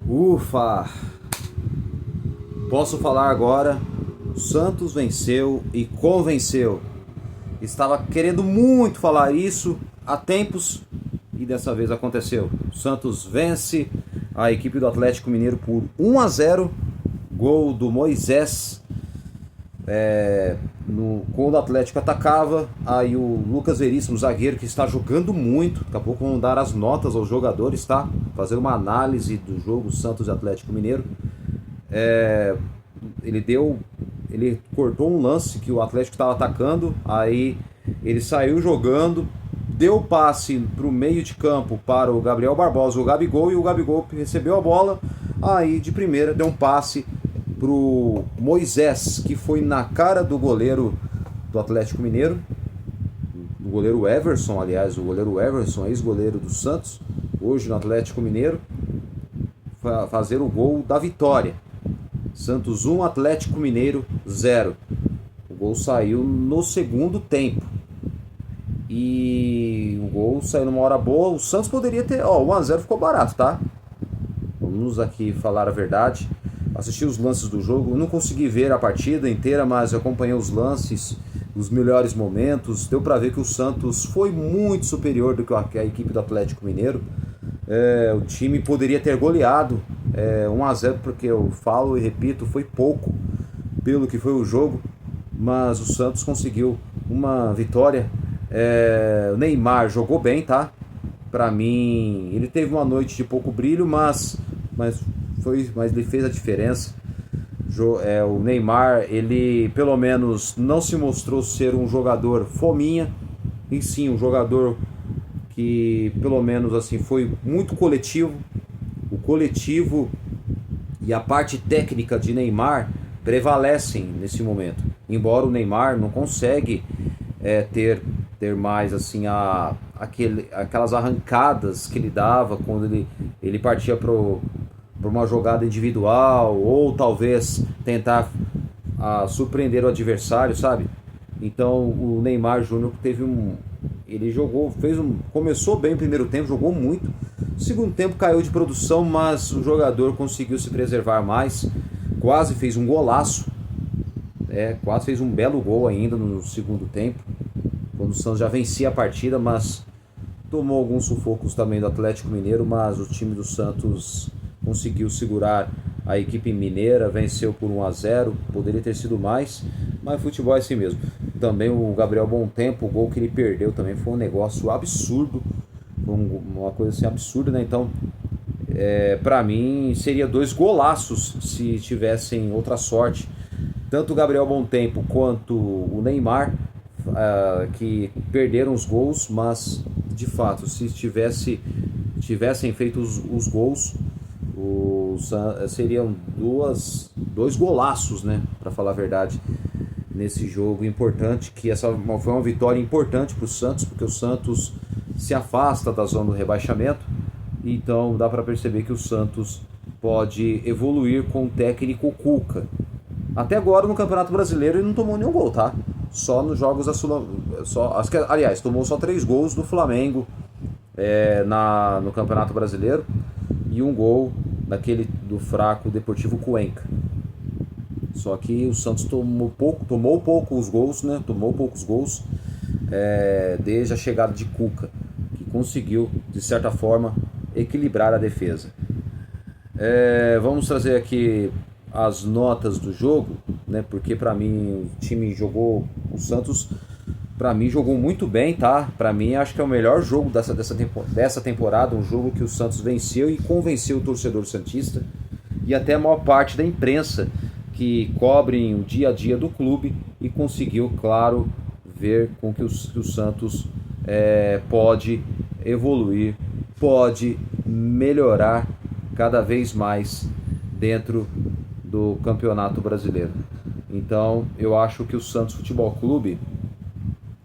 Ufa! Posso falar agora. O Santos venceu e convenceu. Estava querendo muito falar isso há tempos e dessa vez aconteceu. O Santos vence a equipe do Atlético Mineiro por 1-0. Gol do Moisés. Quando o Atlético atacava, aí o Lucas Veríssimo, zagueiro, que está jogando muito. Daqui a pouco vamos dar as notas aos jogadores, tá? Fazer uma análise do jogo Santos e Atlético Mineiro. Ele cortou um lance que o Atlético estava atacando, aí ele saiu jogando, deu passe para o meio de campo para o Gabriel Barbosa, o Gabigol, e o Gabigol recebeu a bola, aí de primeira deu um passe pro Moisés, que foi na cara do goleiro do Atlético Mineiro, o goleiro Everson, aliás, o goleiro Everson, ex-goleiro do Santos, hoje no Atlético Mineiro, fazer o gol da vitória. Santos 1, Atlético Mineiro 0. O gol saiu no segundo tempo. E o gol saiu numa hora boa. O Santos poderia ter... o 1-0 ficou barato, tá? Vamos aqui falar a verdade. Assisti os lances do jogo. Eu não consegui ver a partida inteira, mas eu acompanhei os lances, os melhores momentos. Deu pra ver que o Santos foi muito superior do que a equipe do Atlético Mineiro. O time poderia ter goleado 1-0, porque eu falo e repito, foi pouco pelo que foi o jogo, mas o Santos conseguiu uma vitória. O Neymar jogou bem, tá? Pra mim, ele teve uma noite de pouco brilho, mas ele fez a diferença. O Neymar, ele pelo menos não se mostrou ser um jogador fominha, e sim um jogador que pelo menos assim foi muito coletivo. O coletivo e a parte técnica de Neymar prevalecem nesse momento. Embora o Neymar não consegue ter mais assim aquelas arrancadas que ele dava quando ele partia para uma jogada individual, ou talvez tentar surpreender o adversário, sabe? Então o Neymar Júnior ele jogou, começou bem o primeiro tempo, jogou muito. Segundo tempo caiu de produção, mas o jogador conseguiu se preservar mais. Quase fez um golaço. Quase fez um belo gol ainda no segundo tempo, quando o Santos já vencia a partida, mas tomou alguns sufocos também do Atlético Mineiro. Mas o time do Santos conseguiu segurar a equipe mineira, venceu por 1-0, poderia ter sido mais, mas futebol é assim mesmo. Também o Gabriel Bom Tempo, o gol que ele perdeu também foi um negócio absurdo, uma coisa assim absurda, né? Então, pra mim, seria 2 golaços se tivessem outra sorte. Tanto o Gabriel Bom Tempo quanto o Neymar, que perderam os gols, mas de fato, se tivessem feito os gols, seriam 2 golaços, né? Para falar a verdade, nesse jogo importante, que essa foi uma vitória importante para o Santos, porque o Santos se afasta da zona do rebaixamento. Então dá para perceber que o Santos pode evoluir com o técnico Cuca. Até agora no Campeonato Brasileiro ele não tomou nenhum gol, tá? Só nos jogos da aliás, tomou só 3 gols do Flamengo no Campeonato Brasileiro, e um gol daquele do fraco Deportivo Cuenca. Só que o Santos tomou poucos gols, né? Tomou poucos gols desde a chegada de Cuca, que conseguiu, de certa forma, equilibrar a defesa. Vamos trazer aqui as notas do jogo, né? Porque para mim o Santos para mim jogou muito bem, tá? Para mim acho que é o melhor jogo dessa temporada, um jogo que o Santos venceu e convenceu o torcedor santista e até a maior parte da imprensa que cobrem o dia a dia do clube, e conseguiu, claro, ver com que o Santos pode evoluir, pode melhorar cada vez mais dentro do Campeonato Brasileiro. Então eu acho que o Santos Futebol Clube,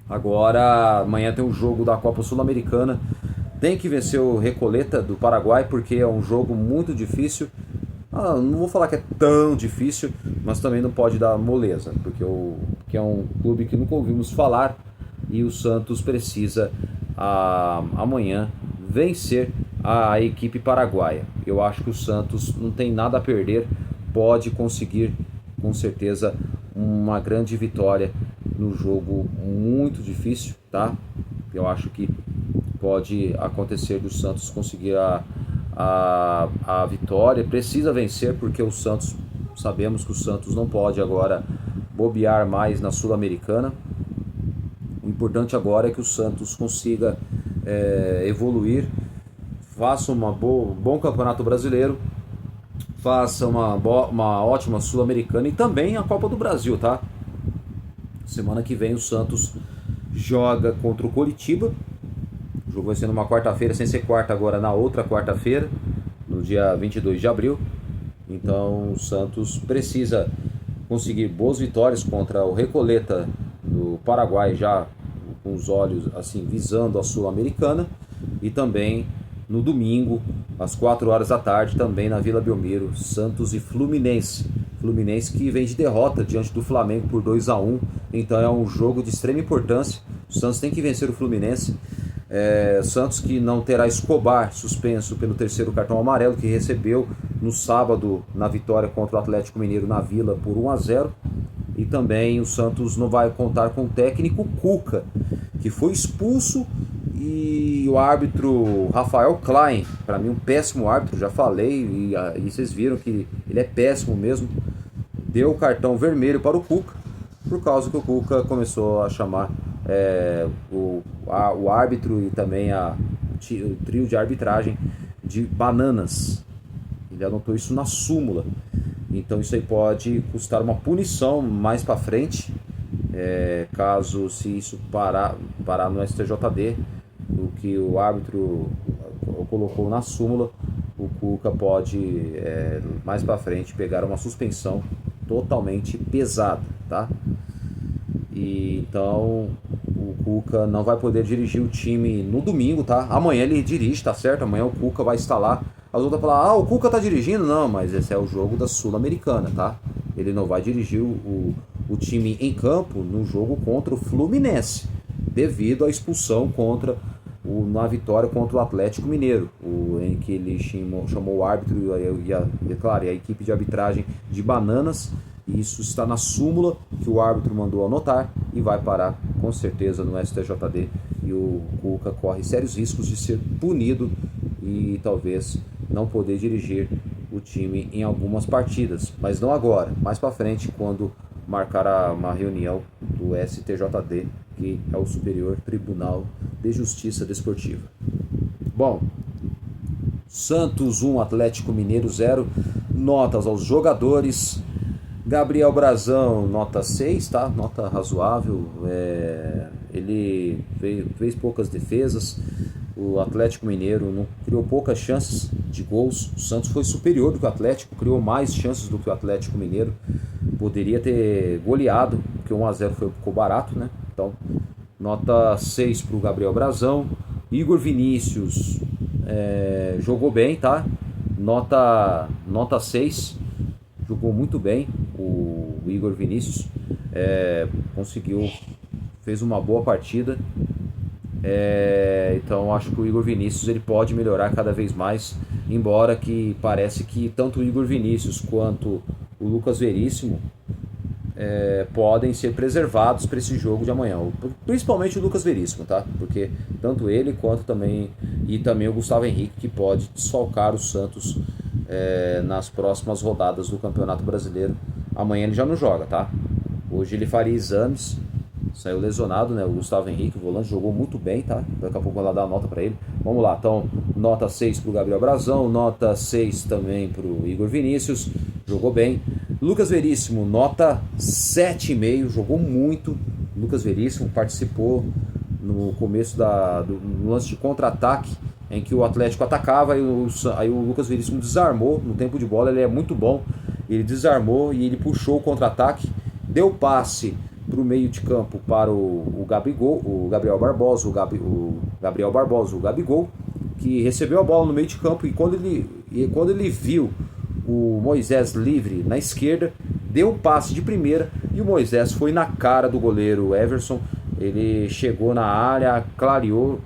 agora amanhã tem um jogo da Copa Sul-Americana, tem que vencer o Recoleta do Paraguai, porque é um jogo muito difícil. Não vou falar que é tão difícil, mas também não pode dar moleza, porque é um clube que nunca ouvimos falar, e o Santos precisa amanhã vencer a equipe paraguaia. Eu acho que o Santos não tem nada a perder, pode conseguir com certeza uma grande vitória no jogo muito difícil, tá? Eu acho que pode acontecer do Santos conseguir a vitória. Precisa vencer, porque o Santos, sabemos que o Santos não pode agora bobear mais na Sul-Americana. O importante agora é que o Santos consiga evoluir, faça um bom campeonato brasileiro, faça uma ótima Sul-Americana e também a Copa do Brasil, tá? Semana que vem o Santos joga contra o Coritiba. O jogo vai ser numa quarta-feira, sem ser quarta agora, na outra quarta-feira, no dia 22 de abril. Então o Santos precisa conseguir boas vitórias contra o Recoleta do Paraguai, já com os olhos assim visando a Sul-Americana, e também no domingo, às 4 horas da tarde, também na Vila Belmiro, Santos e Fluminense. Fluminense que vem de derrota diante do Flamengo por 2-1, então é um jogo de extrema importância. O Santos tem que vencer o Fluminense. Santos que não terá Escobar, suspenso pelo terceiro cartão amarelo, que recebeu no sábado na vitória contra o Atlético Mineiro na Vila por 1-0. E também o Santos não vai contar com o técnico Cuca, que foi expulso, e o árbitro Rafael Klein, para mim um péssimo árbitro, já falei, e vocês viram que ele é péssimo mesmo, deu o cartão vermelho para o Cuca, por causa que o Cuca começou a chamar o árbitro e também o trio de arbitragem de bananas. Ele anotou isso na súmula. Então isso aí pode custar uma punição mais para frente, caso se isso parar no STJD, o que o árbitro colocou na súmula, o Cuca pode mais para frente pegar uma suspensão totalmente pesada, tá? E então o Cuca não vai poder dirigir o time no domingo, tá? Amanhã ele dirige, tá certo? Amanhã o Cuca vai estar lá. As outras falam, o Cuca tá dirigindo? Não, mas esse é o jogo da Sul-Americana, tá? Ele não vai dirigir o time em campo no jogo contra o Fluminense, devido à expulsão na vitória contra o Atlético Mineiro, em que ele chamou o árbitro e a equipe de arbitragem de bananas. Isso está na súmula que o árbitro mandou anotar e vai parar com certeza no STJD, e o Cuca corre sérios riscos de ser punido e talvez não poder dirigir o time em algumas partidas, mas não agora, mais para frente, quando marcar uma reunião do STJD, que é o Superior Tribunal de Justiça Desportiva. Bom, Santos 1, Atlético Mineiro 0, notas aos jogadores. Gabriel Brazão, nota 6, tá? Nota razoável. Ele fez poucas defesas. O Atlético Mineiro não criou poucas chances de gols. O Santos foi superior do que o Atlético, criou mais chances do que o Atlético Mineiro. Poderia ter goleado, porque 1-0 ficou barato, né? Então, nota 6 para o Gabriel Brazão. Igor Vinícius jogou bem, tá? Nota 6. Jogou muito bem o Igor Vinícius, fez uma boa partida, então acho que o Igor Vinícius ele pode melhorar cada vez mais, embora que parece que tanto o Igor Vinícius quanto o Lucas Veríssimo podem ser preservados para esse jogo de amanhã, principalmente o Lucas Veríssimo, tá? Porque tanto ele quanto também o Gustavo Henrique, que pode desfalcar o Santos nas próximas rodadas do Campeonato Brasileiro. Amanhã ele já não joga, tá? Hoje ele faria exames, saiu lesionado, né? O Gustavo Henrique, o volante, jogou muito bem, tá? Daqui a pouco eu vou dar a nota para ele. Vamos lá, então, nota 6 pro Gabriel Brazão, nota 6 também pro Igor Vinícius, jogou bem. Lucas Veríssimo, nota 7,5, jogou muito. Lucas Veríssimo participou no começo do lance de contra-ataque, em que o Atlético atacava, aí o Lucas Veríssimo desarmou no tempo de bola. Ele é muito bom, ele desarmou e ele puxou o contra-ataque, deu passe para o meio de campo para o Gabriel Barbosa, o Gabigol, que recebeu a bola no meio de campo, e quando ele viu o Moisés livre na esquerda, deu um passe de primeira e o Moisés foi na cara do goleiro Everson. Ele chegou na área, clareou,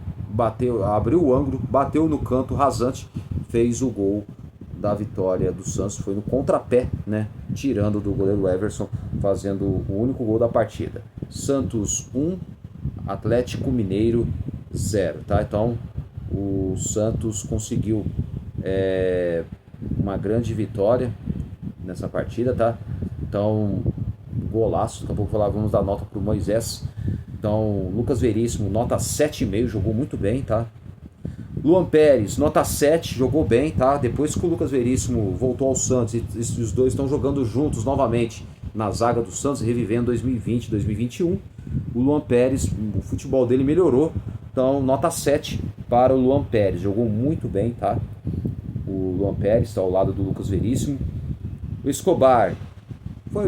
abriu o ângulo, bateu no canto rasante, fez o gol da vitória do Santos. Foi no contrapé, né? Tirando do goleiro Everson, fazendo o único gol da partida. Santos 1, Atlético Mineiro 0, tá? Então o Santos conseguiu uma grande vitória nessa partida, tá? Então, golaço. Daqui a pouco vamos dar nota pro Moisés. Então, Lucas Veríssimo, nota 7,5, jogou muito bem, tá? Luan Pérez, nota 7, jogou bem, tá? Depois que o Lucas Veríssimo voltou ao Santos e os dois estão jogando juntos novamente na zaga do Santos, revivendo 2020, 2021, o Luan Pérez, o futebol dele melhorou. Então, nota 7 para o Luan Pérez, jogou muito bem, tá? O Luan Pérez está ao lado do Lucas Veríssimo. O Escobar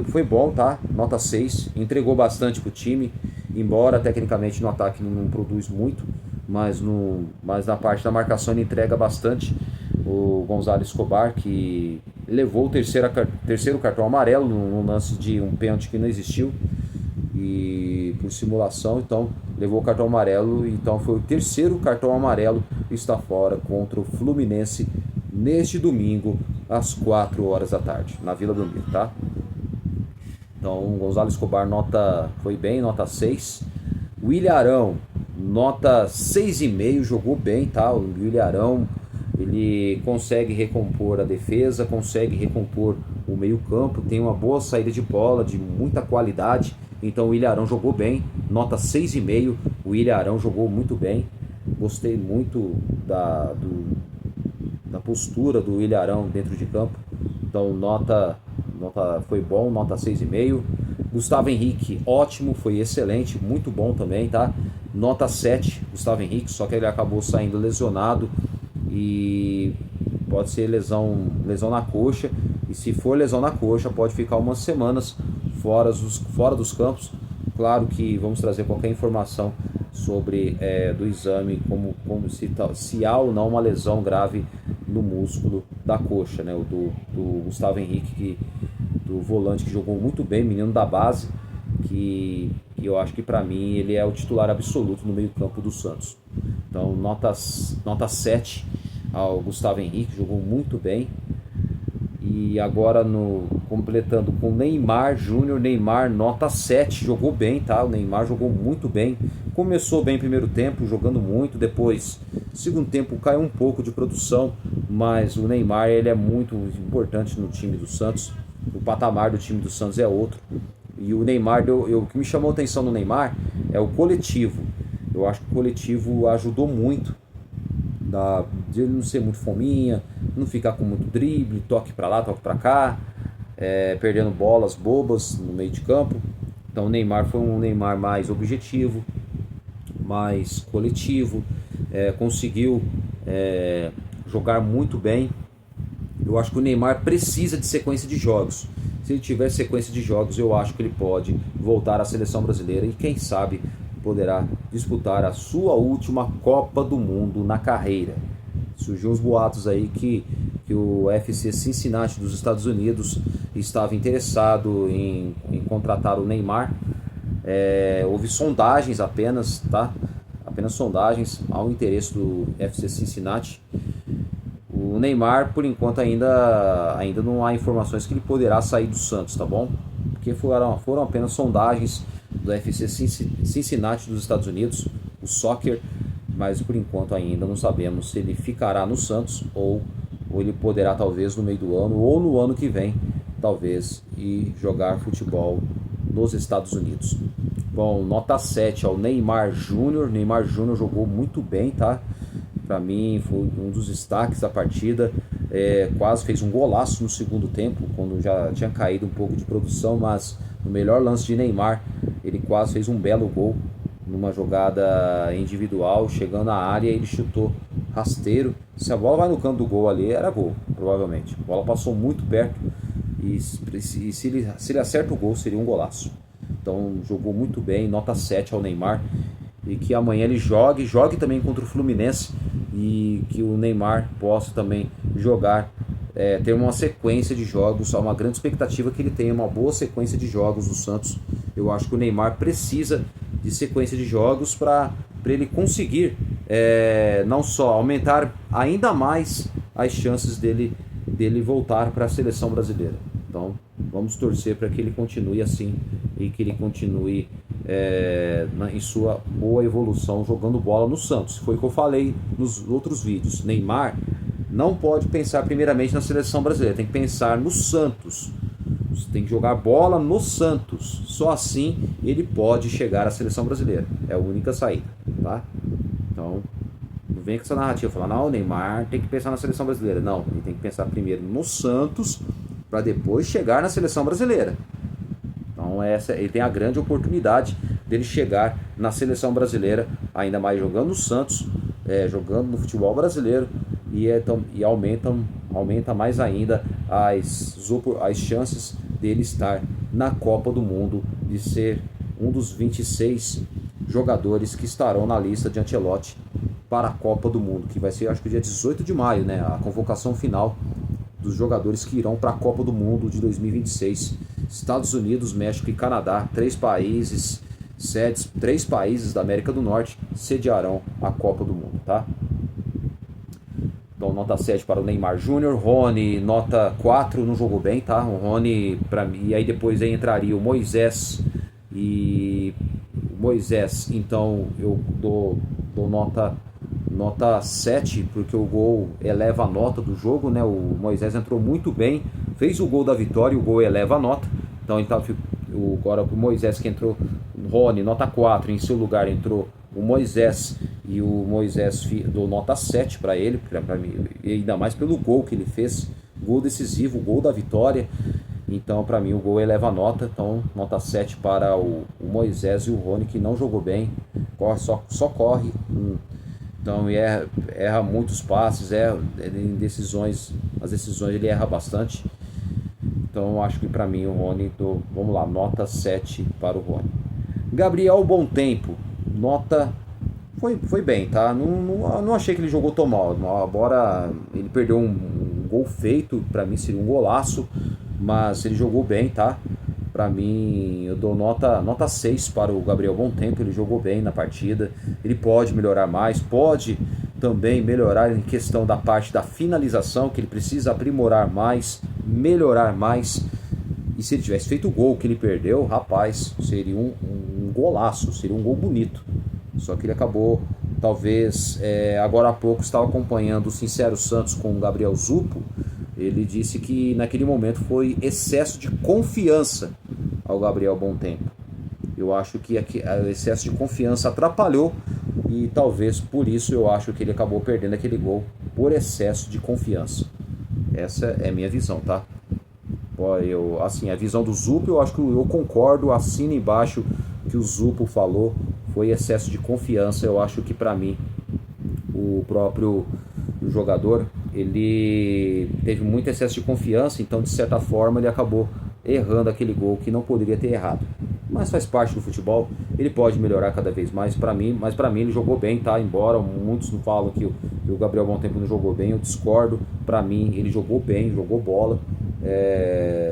foi bom, tá? Nota 6, entregou bastante pro time, embora tecnicamente no ataque não produz muito, mas na parte da marcação ele entrega bastante. O Gonzalo Escobar, que levou o terceiro cartão amarelo no lance de um pênalti que não existiu, e por simulação, então levou o cartão amarelo. Então foi o terceiro cartão amarelo e está fora contra o Fluminense neste domingo às 4 horas da tarde na Vila Belmiro, tá? Então o Gonzalo Escobar foi bem, nota 6. O Ilharão, nota 6,5, jogou bem, tá? O Ilharão, ele consegue recompor a defesa, consegue recompor o meio-campo, tem uma boa saída de bola, de muita qualidade. Então o Ilharão jogou bem, nota 6,5. O Ilharão jogou muito bem. Gostei muito da postura do Ilharão dentro de campo. Então foi bom, nota 6,5. Gustavo Henrique, ótimo, foi excelente, muito bom também, tá? Nota 7, Gustavo Henrique, só que ele acabou saindo lesionado e pode ser lesão na coxa. E se for lesão na coxa, pode ficar umas semanas fora dos campos. Claro que vamos trazer qualquer informação sobre do exame, como se há ou não uma lesão grave no músculo da coxa, né? O do Gustavo Henrique, do volante, que jogou muito bem, menino da base, que eu acho que para mim ele é o titular absoluto no meio campo do Santos. Então nota 7 ao Gustavo Henrique, jogou muito bem. E agora completando com o Neymar Júnior, Neymar nota 7, jogou bem, tá? O Neymar jogou muito bem, começou bem primeiro tempo, jogando muito, depois segundo tempo caiu um pouco de produção, mas o Neymar ele é muito importante no time do Santos, o patamar do time do Santos é outro. E o Neymar, o que me chamou a atenção no Neymar é o coletivo. Eu acho que o coletivo ajudou muito, de ele não ser muito fominha, não ficar com muito drible, toque para lá, toque para cá, perdendo bolas bobas no meio de campo. Então o Neymar foi um Neymar mais objetivo, mais coletivo, conseguiu jogar muito bem. Eu acho que o Neymar precisa de sequência de jogos. Se ele tiver sequência de jogos, eu acho que ele pode voltar à seleção brasileira e quem sabe poderá disputar a sua última Copa do Mundo na carreira. Surgiu uns boatos aí que o FC Cincinnati dos Estados Unidos estava interessado em contratar o Neymar. Houve sondagens apenas, tá? Apenas sondagens ao interesse do FC Cincinnati. O Neymar, por enquanto, ainda não há informações que ele poderá sair do Santos, tá bom? Porque foram apenas sondagens do FC Cincinnati dos Estados Unidos, o Soccer, mas por enquanto ainda não sabemos se ele ficará no Santos ou ele poderá talvez no meio do ano ou no ano que vem, talvez, ir jogar futebol nos Estados Unidos. Bom, nota 7 ao Neymar Júnior. Neymar Júnior jogou muito bem, tá? Para mim foi um dos destaques da partida, quase fez um golaço no segundo tempo, quando já tinha caído um pouco de produção, mas no melhor lance de Neymar, ele quase fez um belo gol, numa jogada individual, chegando à área, ele chutou rasteiro. Se a bola vai no canto do gol ali, era gol, provavelmente. A bola passou muito perto e se ele acerta o gol, seria um golaço. Então jogou muito bem, nota 7 ao Neymar. E que amanhã ele jogue também contra o Fluminense, e que o Neymar possa também jogar, ter uma sequência de jogos. Há uma grande expectativa que ele tenha uma boa sequência de jogos no Santos. Eu acho que o Neymar precisa de sequência de jogos para ele conseguir não só aumentar ainda mais as chances dele voltar para a seleção brasileira. Então vamos torcer para que ele continue assim e que ele continue em sua boa evolução jogando bola no Santos. Foi o que eu falei nos outros vídeos. Neymar não pode pensar primeiramente na seleção brasileira, tem que pensar no Santos. Você tem que jogar bola no Santos. Só assim ele pode chegar à seleção brasileira. É a única saída, tá? Então, não vem com essa narrativa, falar, não, o Neymar tem que pensar na seleção brasileira. Não, ele tem que pensar primeiro no Santos para depois chegar na seleção brasileira. Então ele tem a grande oportunidade dele chegar na seleção brasileira, ainda mais jogando no Santos, jogando no futebol brasileiro, e aumenta mais ainda as chances dele estar na Copa do Mundo, de ser um dos 26 jogadores que estarão na lista de Ancelotti para a Copa do Mundo, que vai ser, acho que dia 18 de maio, né, a convocação final dos jogadores que irão para a Copa do Mundo de 2026. Estados Unidos, México e Canadá, três países da América do Norte sediarão a Copa do Mundo, tá? Então, nota 7 para o Neymar Júnior. Rony, nota 4, não jogou bem, tá? O Rony, para mim, e aí depois aí entraria o Moisés. E o Moisés, então, eu dou nota 7, porque o gol eleva a nota do jogo, né? O Moisés entrou muito bem, fez o gol da vitória e o gol eleva a nota. Então, agora o Moisés que entrou, Rony, nota 4, em seu lugar entrou o Moisés, e o Moisés dou nota 7 para ele, pra mim, e ainda mais pelo gol que ele fez, gol decisivo, gol da vitória. Então, para mim, o gol eleva a nota. Então, nota 7 para o Moisés e o Rony, que não jogou bem, só corre. Então, erra muitos passes, em decisões, as decisões ele erra bastante. Então, eu acho que para mim o Rony, vamos lá, nota 7 para o Rony. Gabriel Bom Tempo, nota... Foi bem, tá? Não achei que ele jogou tão mal. Embora ele perdeu um gol feito, para mim seria um golaço, mas ele jogou bem, tá? Para mim, eu dou nota 6 para o Gabriel Bom Tempo. Ele jogou bem na partida. Ele pode melhorar mais, pode também melhorar em questão da parte da finalização, que ele precisa aprimorar mais, melhorar mais. E se ele tivesse feito o gol que ele perdeu, rapaz, seria um golaço, seria um gol bonito. Só que ele acabou, talvez, agora há pouco estava acompanhando o Sincero Santos com o Gabriel Zupo. Ele disse que naquele momento foi excesso de confiança ao Gabriel Bom Tempo. Eu acho que o excesso de confiança atrapalhou e talvez por isso eu acho que ele acabou perdendo aquele gol por excesso de confiança. Essa é a minha visão, tá? Assim, a visão do Zupo, eu acho que eu concordo, assino embaixo que o Zupo falou, foi excesso de confiança. Eu acho que para mim o próprio jogador, ele teve muito excesso de confiança, então de certa forma ele acabou errando aquele gol que não poderia ter errado. Mas faz parte do futebol, ele pode melhorar cada vez mais, mas para mim ele jogou bem, tá? Embora muitos não falam que o Gabriel Bom Tempo não jogou bem, eu discordo. Para mim ele jogou bem, jogou bola.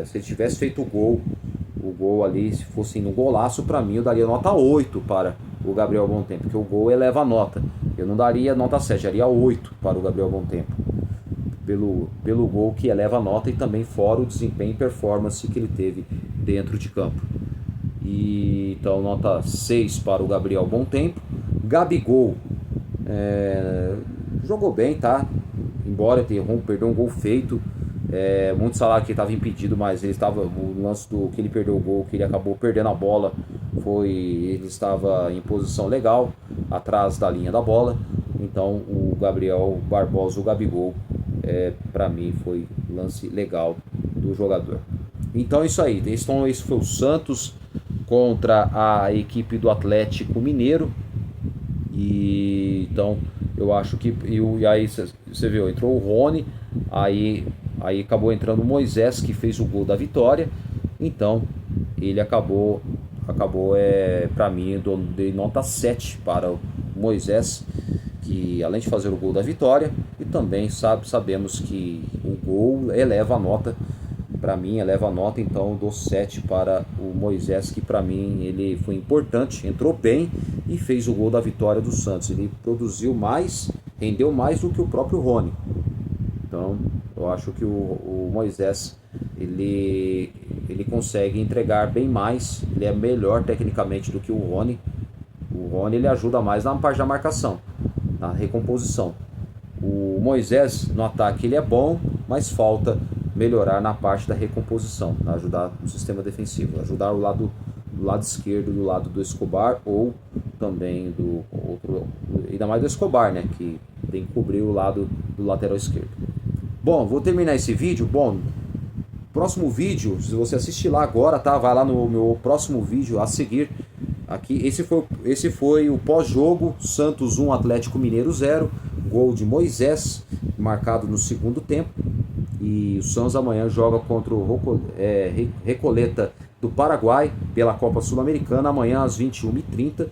Se ele tivesse feito o gol ali, se fosse no golaço, para mim eu daria nota 8 para o Gabriel Bom Tempo, porque o gol eleva a nota. Eu não daria nota 7, daria 8 para o Gabriel Bom Tempo, pelo gol que eleva a nota, e também fora o desempenho e performance que ele teve dentro de campo. E então nota 6 para o Gabriel Bom Tempo. Gabigol jogou bem, tá? Embora perdeu um gol feito. Muitos falaram que estava impedido, mas o lance que ele perdeu o gol, que ele acabou perdendo a bola, ele estava em posição legal, atrás da linha da bola. Então o Gabriel Barbosa, o Gabigol, para mim foi lance legal do jogador. Então é isso aí. Esse foi o Santos contra a equipe do Atlético Mineiro. E então eu acho que e aí você viu, entrou o Rony, aí acabou entrando o Moisés, que fez o gol da vitória. Então ele acabou para mim, eu dei nota 7 para o Moisés, que além de fazer o gol da vitória, e também sabemos que o gol eleva a nota. Para mim eleva a nota, então eu dou 7 para o Moisés, que para mim ele foi importante, entrou bem e fez o gol da vitória do Santos. Ele produziu mais, rendeu mais do que o próprio Rony. Então, eu acho que o Moisés, ele consegue entregar bem mais, ele é melhor tecnicamente do que o Rony. O Rony ele ajuda mais na parte da marcação, na recomposição. O Moisés no ataque ele é bom, mas falta melhorar na parte da recomposição, ajudar no sistema defensivo, ajudar o lado esquerdo, do lado do Escobar, ou também do outro, ainda mais do Escobar, né, que tem que cobrir o lado do lateral esquerdo. Bom, vou terminar esse vídeo. Bom, próximo vídeo, se você assistir lá agora, tá? Vai lá no meu próximo vídeo a seguir. Aqui, esse foi o pós-jogo, Santos 1, Atlético Mineiro 0, gol de Moisés, marcado no segundo tempo. E o Santos amanhã joga contra o Recoleta do Paraguai pela Copa Sul-Americana, amanhã às 21h30,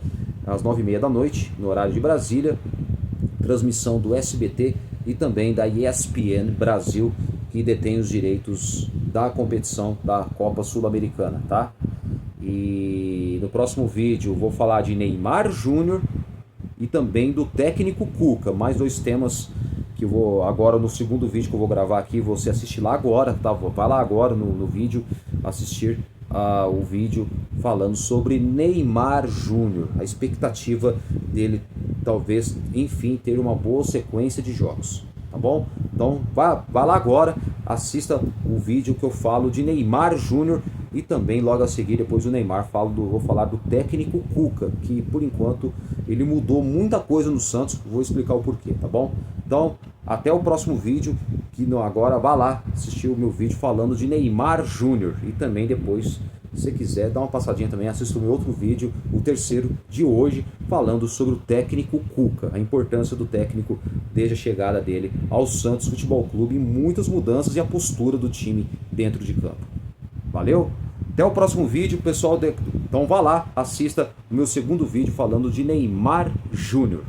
às 9h30 da noite, no horário de Brasília. Transmissão do SBT e também da ESPN Brasil, que detém os direitos da competição da Copa Sul-Americana, tá? E no próximo vídeo vou falar de Neymar Júnior e também do técnico Cuca, mais dois temas que eu vou agora no segundo vídeo que eu vou gravar aqui, você assiste lá agora, tá? Vai lá agora no vídeo assistir o vídeo falando sobre Neymar Júnior, a expectativa dele talvez, enfim, ter uma boa sequência de jogos, tá bom? Então vá lá agora, assista o vídeo que eu falo de Neymar Júnior e também logo a seguir, depois do Neymar, vou falar do técnico Cuca, que por enquanto ele mudou muita coisa no Santos, vou explicar o porquê, tá bom? Então, até o próximo vídeo, agora vá lá assistir o meu vídeo falando de Neymar Júnior e também depois, se você quiser, dá uma passadinha também, assista o meu outro vídeo, o terceiro de hoje, falando sobre o técnico Cuca, a importância do técnico desde a chegada dele ao Santos Futebol Clube e muitas mudanças e a postura do time dentro de campo. Valeu? Até o próximo vídeo, pessoal. Então vá lá, assista o meu segundo vídeo falando de Neymar Júnior.